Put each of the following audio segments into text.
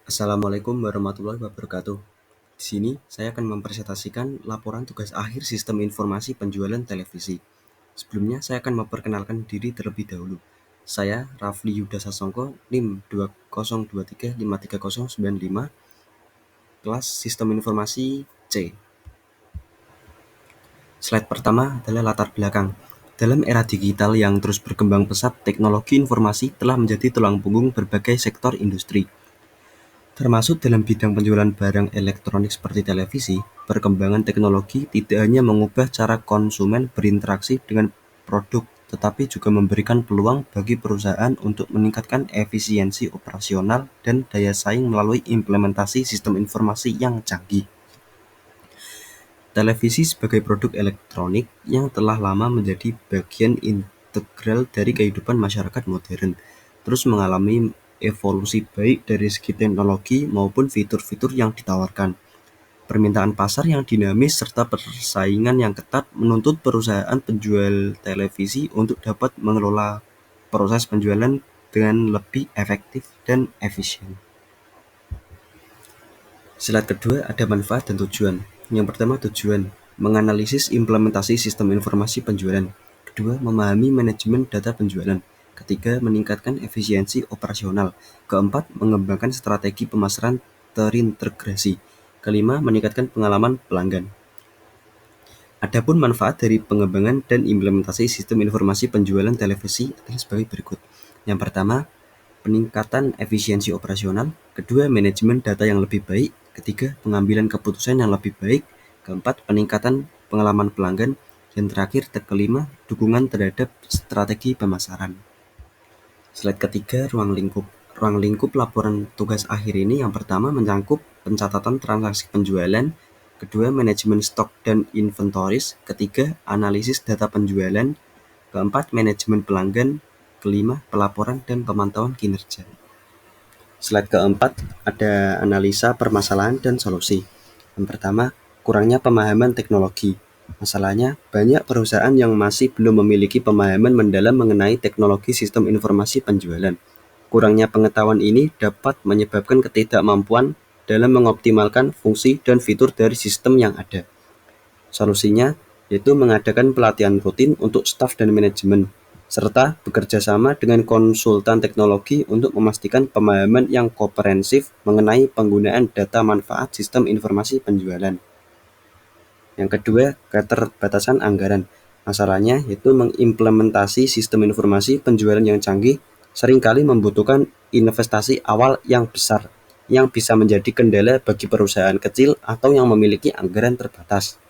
Assalamualaikum warahmatullahi wabarakatuh. Di sini saya akan mempresentasikan laporan tugas akhir Sistem Informasi Penjualan Televisi. Sebelumnya saya akan memperkenalkan diri terlebih dahulu. Saya Rafli Yuda Sasongko, NIM 2023539095, kelas Sistem Informasi C. Slide pertama adalah latar belakang. Dalam era digital yang terus berkembang pesat, teknologi informasi telah menjadi tulang punggung berbagai sektor industri. Termasuk dalam bidang penjualan barang elektronik seperti televisi, perkembangan teknologi tidak hanya mengubah cara konsumen berinteraksi dengan produk, tetapi juga memberikan peluang bagi perusahaan untuk meningkatkan efisiensi operasional dan daya saing melalui implementasi sistem informasi yang canggih. Televisi sebagai produk elektronik yang telah lama menjadi bagian integral dari kehidupan masyarakat modern, terus mengalami evolusi baik dari segi teknologi maupun fitur-fitur yang ditawarkan. Permintaan pasar yang dinamis serta persaingan yang ketat menuntut perusahaan penjual televisi untuk dapat mengelola proses penjualan dengan lebih efektif dan efisien. Slide kedua ada manfaat dan tujuan. Yang pertama tujuan, menganalisis implementasi sistem informasi penjualan. Kedua, memahami manajemen data penjualan. Ketiga, meningkatkan efisiensi operasional. Keempat, mengembangkan strategi pemasaran terintegrasi. Kelima, meningkatkan pengalaman pelanggan. Adapun manfaat dari pengembangan dan implementasi sistem informasi penjualan televisi adalah sebagai berikut. Yang pertama, peningkatan efisiensi operasional. Kedua, manajemen data yang lebih baik. Ketiga, pengambilan keputusan yang lebih baik. Keempat, peningkatan pengalaman pelanggan. Dan terakhir, kelima, dukungan terhadap strategi pemasaran. Slide ketiga, ruang lingkup. Ruang lingkup laporan tugas akhir ini yang pertama menyangkut pencatatan transaksi penjualan, kedua manajemen stok dan inventoris, ketiga analisis data penjualan, keempat manajemen pelanggan, kelima pelaporan dan pemantauan kinerja. Slide keempat ada analisa permasalahan dan solusi. Yang pertama, kurangnya pemahaman teknologi. Masalahnya, banyak perusahaan yang masih belum memiliki pemahaman mendalam mengenai teknologi sistem informasi penjualan. Kurangnya pengetahuan ini dapat menyebabkan ketidakmampuan dalam mengoptimalkan fungsi dan fitur dari sistem yang ada. Solusinya yaitu mengadakan pelatihan rutin untuk staf dan manajemen, serta bekerja sama dengan konsultan teknologi untuk memastikan pemahaman yang komprehensif mengenai penggunaan data manfaat sistem informasi penjualan. Yang kedua, keterbatasan anggaran. Masalahnya yaitu mengimplementasi sistem informasi penjualan yang canggih seringkali membutuhkan investasi awal yang besar, yang bisa menjadi kendala bagi perusahaan kecil atau yang memiliki anggaran terbatas.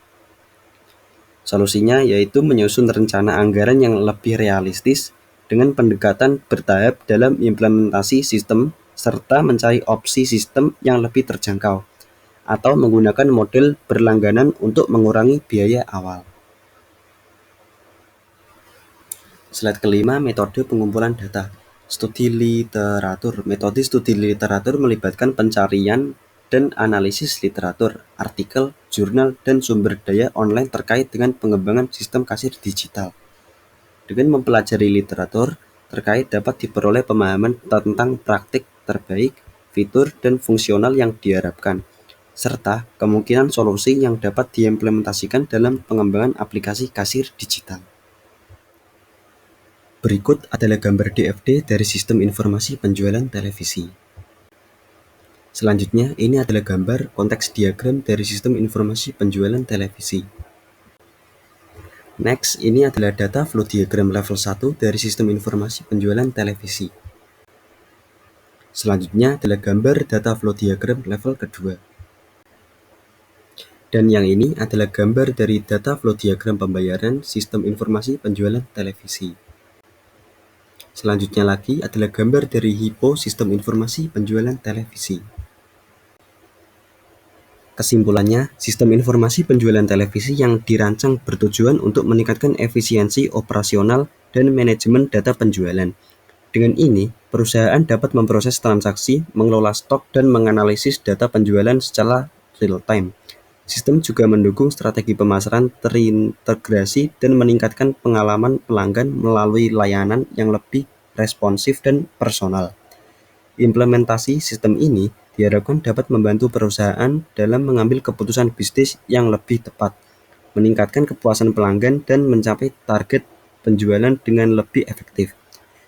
Solusinya yaitu menyusun rencana anggaran yang lebih realistis dengan pendekatan bertahap dalam implementasi sistem serta mencari opsi sistem yang lebih terjangkau atau menggunakan model berlangganan untuk mengurangi biaya awal. Slide kelima, metode pengumpulan data. Studi literatur. Metode studi literatur melibatkan pencarian dan analisis literatur, artikel, jurnal, dan sumber daya online terkait dengan pengembangan sistem kasir digital. Dengan mempelajari literatur terkait dapat diperoleh pemahaman tentang praktik terbaik, fitur, dan fungsional yang diharapkan, serta kemungkinan solusi yang dapat diimplementasikan dalam pengembangan aplikasi kasir digital. Berikut adalah gambar DFD dari sistem informasi penjualan televisi. Selanjutnya, ini adalah gambar konteks diagram dari sistem informasi penjualan televisi. Next, ini adalah data flow diagram level 1 dari sistem informasi penjualan televisi. Selanjutnya adalah gambar data flow diagram level kedua. Dan yang ini adalah gambar dari data flow diagram pembayaran sistem informasi penjualan televisi. Selanjutnya lagi adalah gambar dari HIPO sistem informasi penjualan televisi. Kesimpulannya, sistem informasi penjualan televisi yang dirancang bertujuan untuk meningkatkan efisiensi operasional dan manajemen data penjualan. Dengan ini, perusahaan dapat memproses transaksi, mengelola stok, dan menganalisis data penjualan secara real-time. Sistem juga mendukung strategi pemasaran terintegrasi dan meningkatkan pengalaman pelanggan melalui layanan yang lebih responsif dan personal. Implementasi sistem ini diharapkan dapat membantu perusahaan dalam mengambil keputusan bisnis yang lebih tepat, meningkatkan kepuasan pelanggan, dan mencapai target penjualan dengan lebih efektif.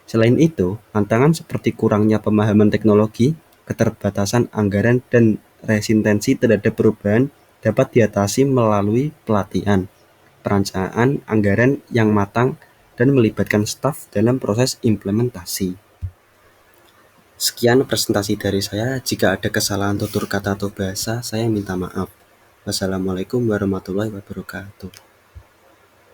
Selain itu, tantangan seperti kurangnya pemahaman teknologi, keterbatasan anggaran, dan resistensi terhadap perubahan dapat diatasi melalui pelatihan, perencanaan anggaran yang matang, dan melibatkan staf dalam proses implementasi. Sekian presentasi dari saya. Jika ada kesalahan tutur kata atau bahasa, saya minta maaf. Wassalamualaikum warahmatullahi wabarakatuh.